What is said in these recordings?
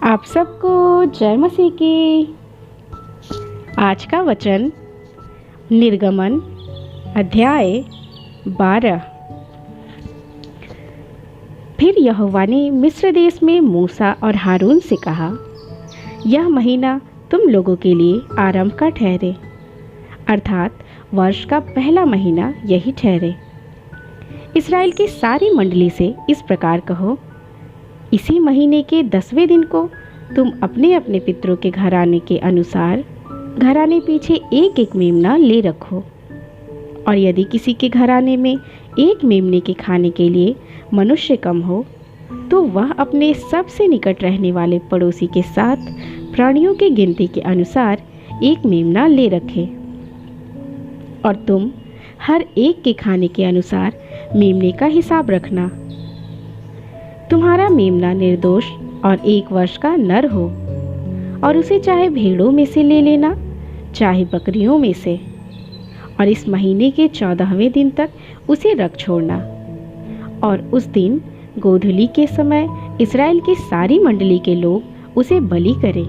आप सबको जय मसीह की। आज का वचन निर्गमन अध्याय 12। फिर यहोवा ने मिस्र देश में मूसा और हारून से कहा, यह महीना तुम लोगों के लिए आरंभ का ठहरे, अर्थात वर्ष का पहला महीना यही ठहरे। इस्राएल की सारी मंडली से इस प्रकार कहो, इसी महीने के 10वें दिन को तुम अपने अपने पितरों के घराने के अनुसार घराने पीछे एक एक मेमना ले रखो। और यदि किसी के घराने में एक मेमने के खाने के लिए मनुष्य कम हो, तो वह अपने सबसे निकट रहने वाले पड़ोसी के साथ प्राणियों की गिनती के अनुसार एक मेमना ले रखे। और तुम हर एक के खाने के अनुसार मेमने का हिसाब रखना। तुम्हारा मेमना निर्दोष और 1 वर्ष का नर हो, और उसे चाहे भेड़ों में से ले लेना, चाहे बकरियों में से। और इस महीने के 14वें दिन तक उसे रख छोड़ना। और उस दिन गोधूली के समय इस्राएल की सारी मंडली के लोग उसे बलि करें।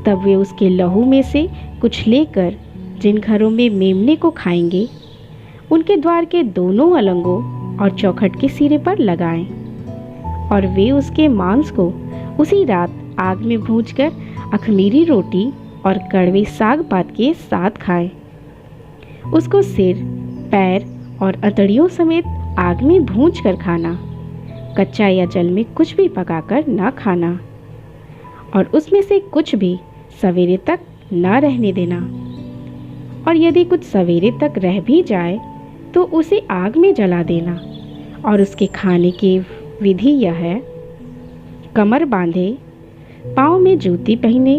तब वे उसके लहू में से कुछ लेकर जिन घरों में मेमने को खाएंगे, उनके द्वार के दोनों अलंगों और चौखट के सिरे पर लगाएं। और वे उसके मांस को उसी रात आग में भूंजकर अख़मीरी रोटी और कड़वे साग पात के साथ खाएं। उसको सिर, पैर और अतड़ियों समेत आग में भूंजकर खाना, कच्चा या जल में कुछ भी पकाकर ना खाना। और उसमें से कुछ भी सवेरे तक ना रहने देना। और यदि कुछ सवेरे तक रह भी जाए तो उसे आग में जला देना। और उसके खाने की विधि यह है, कमर बांधे, पाँव में जूती पहने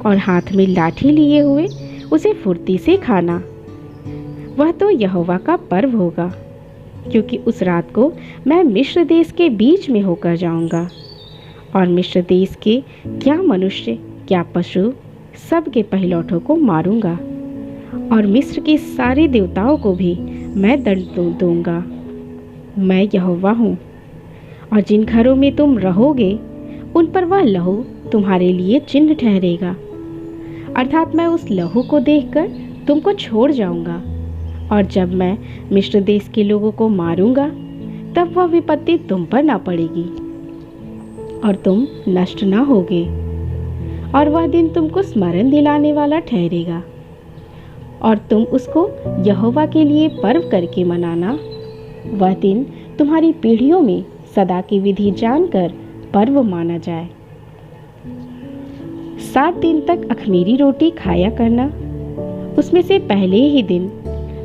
और हाथ में लाठी लिए हुए उसे फुर्ती से खाना। वह तो यहोवा का पर्व होगा, क्योंकि उस रात को मैं मिस्र देश के बीच में होकर जाऊंगा। और मिस्र देश के क्या मनुष्य क्या पशु सब के पहिलौठों को मारूंगा। और मिस्र के सारे देवताओं को भी मैं दंड दूंगा। मैं यहोवा हूँ। और जिन घरों में तुम रहोगे उन पर वह लहू तुम्हारे लिए चिन्ह ठहरेगा, अर्थात मैं उस लहू को देखकर तुमको छोड़ जाऊंगा। और जब मैं मिस्र देश के लोगों को मारूंगा, तब वह विपत्ति तुम पर ना पड़ेगी और तुम नष्ट ना होगे। और वह दिन तुमको स्मरण दिलाने वाला ठहरेगा, और तुम उसको यहोवा के लिए पर्व करके मनाना। वह दिन तुम्हारी पीढ़ियों में सदा की विधि जानकर पर्व माना जाए। 7 दिन तक अख़मीरी रोटी खाया करना। उसमें से पहले ही दिन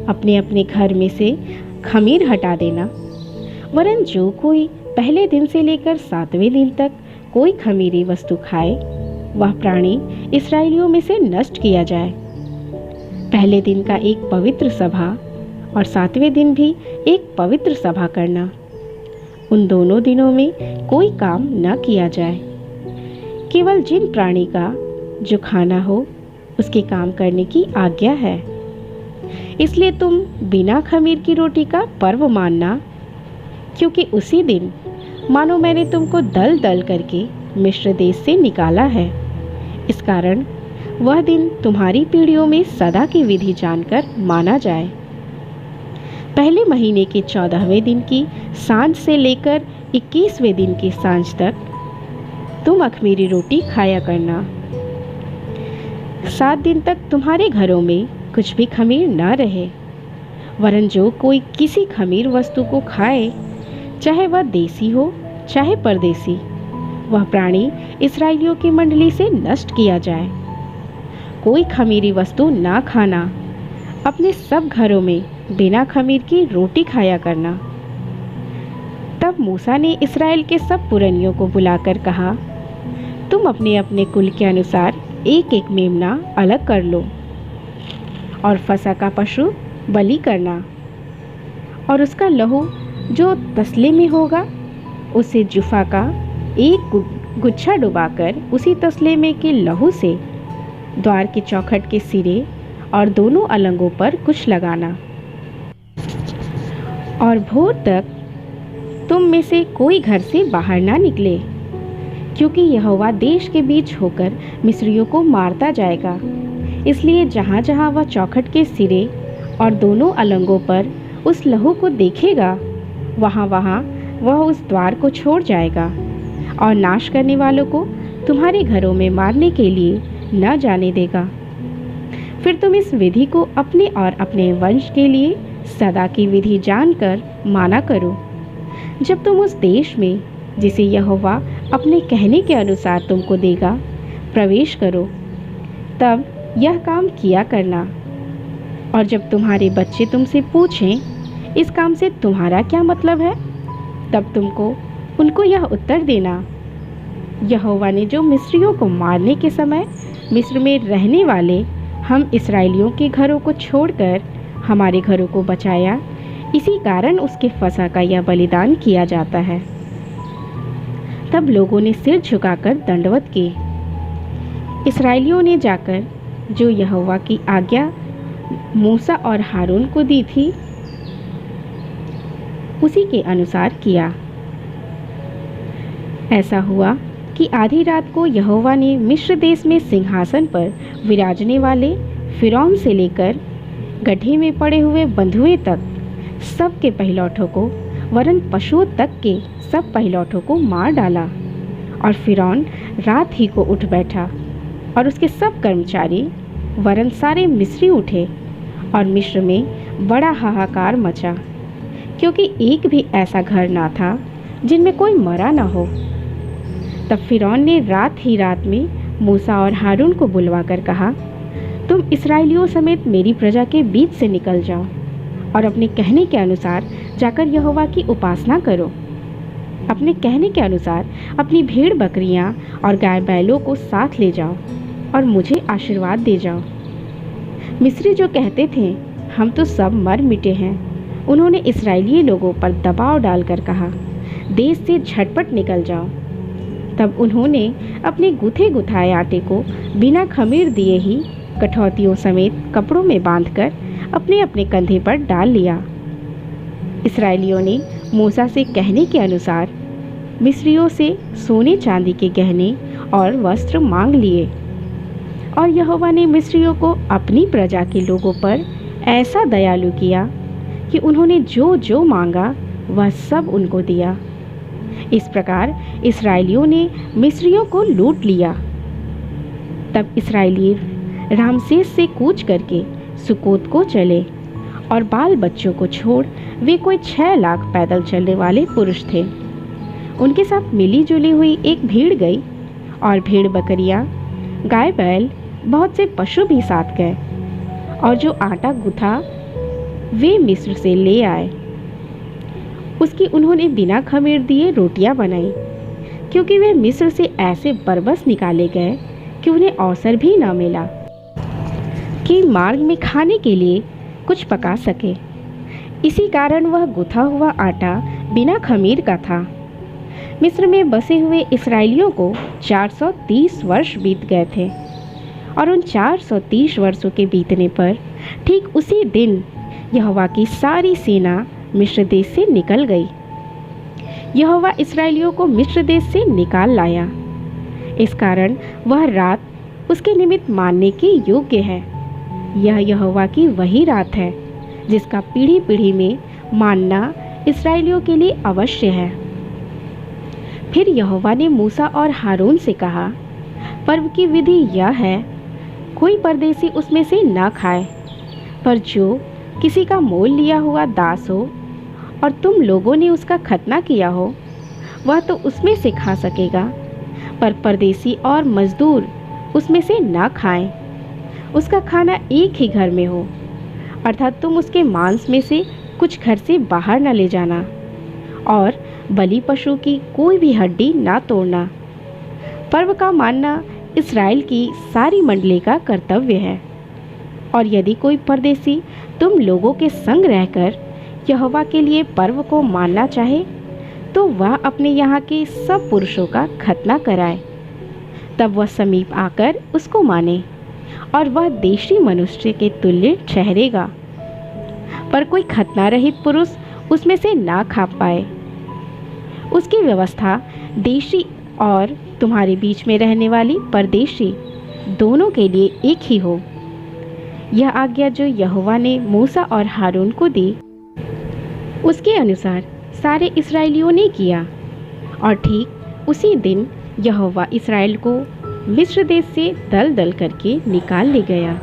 अपने अपने घर में से खमीर हटा देना। वरन जो कोई पहले दिन से लेकर 7वें दिन तक कोई खमीरी वस्तु खाए, वह प्राणी इस्राएलियों में से नष्ट किया जाए। पहले दिन का एक पवित्र सभा और 7वें दिन भी एक पवित्र सभा करना। उन दोनों दिनों में कोई काम न किया जाए। केवल जिन प्राणी का जो खाना हो उसके काम करने की आज्ञा है। इसलिए तुम बिना खमीर की रोटी का पर्व मानना, क्योंकि उसी दिन मानो मैंने तुमको दल दल करके मिस्र देश से निकाला है। इस कारण वह दिन तुम्हारी पीढ़ियों में सदा की विधि जानकर माना जाए। पहले महीने के 14वें दिन की सांझ से लेकर 21वें दिन की सांझ तक तुम अख़मीरी रोटी खाया करना। 7 दिन तक तुम्हारे घरों में कुछ भी खमीर न रहे। वरन जो कोई किसी खमीर वस्तु को खाए, चाहे वह देसी हो चाहे परदेसी, वह प्राणी इस्राएलियों की मंडली से नष्ट किया जाए। कोई खमीरी वस्तु ना खाना। अपने सब घरों में बिना खमीर की रोटी खाया करना। तब मूसा ने इस्राएल के सब पुरनियों को बुलाकर कहा, तुम अपने अपने कुल के अनुसार एक एक मेमना अलग कर लो और फसह का पशु बलि करना। और उसका लहू जो तसले में होगा, उसे जुफा का एक गुच्छा डुबाकर उसी तसले में के लहू से द्वार के चौखट के सिरे और दोनों अलंगों पर कुछ लगाना। और भोर तक तुम में से कोई घर से बाहर ना निकले। क्योंकि यहोवा देश के बीच होकर मिस्रियों को मारता जाएगा। इसलिए जहाँ जहाँ वह चौखट के सिरे और दोनों अलंगों पर उस लहू को देखेगा, वहाँ वहाँ वह उस द्वार को छोड़ जाएगा और नाश करने वालों को तुम्हारे घरों में मारने के लिए न जाने देगा। फिर तुम इस विधि को अपने और अपने वंश के लिए सदा की विधि जानकर माना करो। जब तुम उस देश में, जिसे यहोवा अपने कहने के अनुसार तुमको देगा, प्रवेश करो, तब यह काम किया करना। और जब तुम्हारे बच्चे तुमसे पूछें इस काम से तुम्हारा क्या मतलब है, तब तुमको उनको यह उत्तर देना, यहोवा ने जो मिस्रियों को मारने के समय मिस्र में रहने वाले हम इस्राएलियों के घरों को छोड़कर हमारे घरों को बचाया, इसी कारण उसके फसह का यह बलिदान किया जाता है। तब लोगों ने सिर झुकाकर दंडवत की। इस्राएलियों ने जाकर जो यहोवा की आज्ञा मूसा और हारून को दी थी, उसी के अनुसार किया। ऐसा हुआ कि आधी रात को यहोवा ने मिस्र देश में सिंहासन पर विराजने वाले फिरौन से लेकर गड्ढे में पड़े हुए बंधुए तक सब के पहिलौठों को, वरन पशुओं तक के सब पहिलौठों को मार डाला। और फिरौन रात ही को उठ बैठा और उसके सब कर्मचारी वरन सारे मिस्री उठे और मिस्र में बड़ा हाहाकार मचा, क्योंकि एक भी ऐसा घर ना था जिनमें कोई मरा ना हो। तब फिरौन ने रात ही रात में मूसा और हारून को बुलवा कर कहा, तुम इस्राएलियों समेत मेरी प्रजा के बीच से निकल जाओ और अपने कहने के अनुसार जाकर यहोवा की उपासना करो। अपने कहने के अनुसार अपनी भेड़ बकरियां और गाय बैलों को साथ ले जाओ और मुझे आशीर्वाद दे जाओ। मिस्री जो कहते थे हम तो सब मर मिटे हैं, उन्होंने इस्राएली लोगों पर दबाव डालकर कहा, देश से झटपट निकल जाओ। तब उन्होंने अपने गुथे गुथाए आटे को बिना खमीर दिए ही कठौतियों समेत कपड़ों में बांधकर अपने अपने कंधे पर डाल लिया। इस्राएलियों ने मूसा से कहने के अनुसार मिस्रियों से सोने चांदी के गहने और वस्त्र मांग लिए। और यहोवा ने मिस्रियों को अपनी प्रजा के लोगों पर ऐसा दयालु किया कि उन्होंने जो जो मांगा वह सब उनको दिया। इस प्रकार इस्राएलियों ने मिस्रियों को लूट लिया। तब इस्राएली रामसेस से कूच करके सुकोत को चले और बाल बच्चों को छोड़ वे कोई 6 लाख पैदल चलने वाले पुरुष थे। उनके साथ मिली जुली हुई एक भीड़ गई और भेड़ बकरियां, गाय बैल, बहुत से पशु भी साथ गए। और जो आटा गुथा वे मिस्र से ले आए, उसकी उन्होंने बिना खमीर दिए रोटियां बनाई, क्योंकि वे मिस्र से ऐसे बरबस निकाले गए कि उन्हें अवसर भी न मिला कि मार्ग में खाने के लिए कुछ पका सके। इसी कारण वह गुथा हुआ आटा बिना खमीर का था। मिस्र में बसे हुए इस्राएलियों को 430 वर्ष बीत गए थे और उन 430 वर्षों के बीतने पर ठीक उसी दिन यहोवा की सारी सेना मिस्र देश से निकल गई। यहोवा इस्राएलियों को मिस्र देश से निकाल लाया। इस कारण वह रात उसके निमित्त मानने के योग्य है। यह यहोवा की वही रात है जिसका पीढ़ी पीढ़ी में मानना इस्राएलियों के लिए अवश्य है। फिर यहोवा ने मूसा और हारून से कहा, पर्व की विधि यह है, कोई परदेसी उसमें से न खाए, पर जो किसी का मोल लिया हुआ दास हो और तुम लोगों ने उसका खतना किया हो, वह तो उसमें से खा सकेगा, पर परदेसी और मजदूर उसमें से न खाएं। उसका खाना एक ही घर में हो, अर्थात तुम उसके मांस में से कुछ घर से बाहर न ले जाना और बलि पशु की कोई भी हड्डी ना तोड़ना। पर्व का मानना इस्राएल की सारी मंडली का कर्तव्य है। और यदि कोई परदेसी तुम लोगों के संग रहकर यहोवा के लिए पर्व को मानना चाहे, तो वह अपने यहाँ के सब पुरुषों का खतना कराए। तब वह समीप आकर उसको माने और वह देशी मनुष्य के तुल्य ठहरेगा। पर कोई खतना रहित पुरुष उसमें से ना खा पाए। उसकी व्यवस्था देशी और तुम्हारे बीच में रहने वाली परदेशी दोनों के लिए एक ही हो। यह आज्ञा जो यहोवा ने मूसा और हारून को दी, उसके अनुसार सारे इस्राएलियों ने किया। और ठीक उसी दिन यहोवा इस्राएल को मिस्र देश से दल दल करके निकाल ले गया।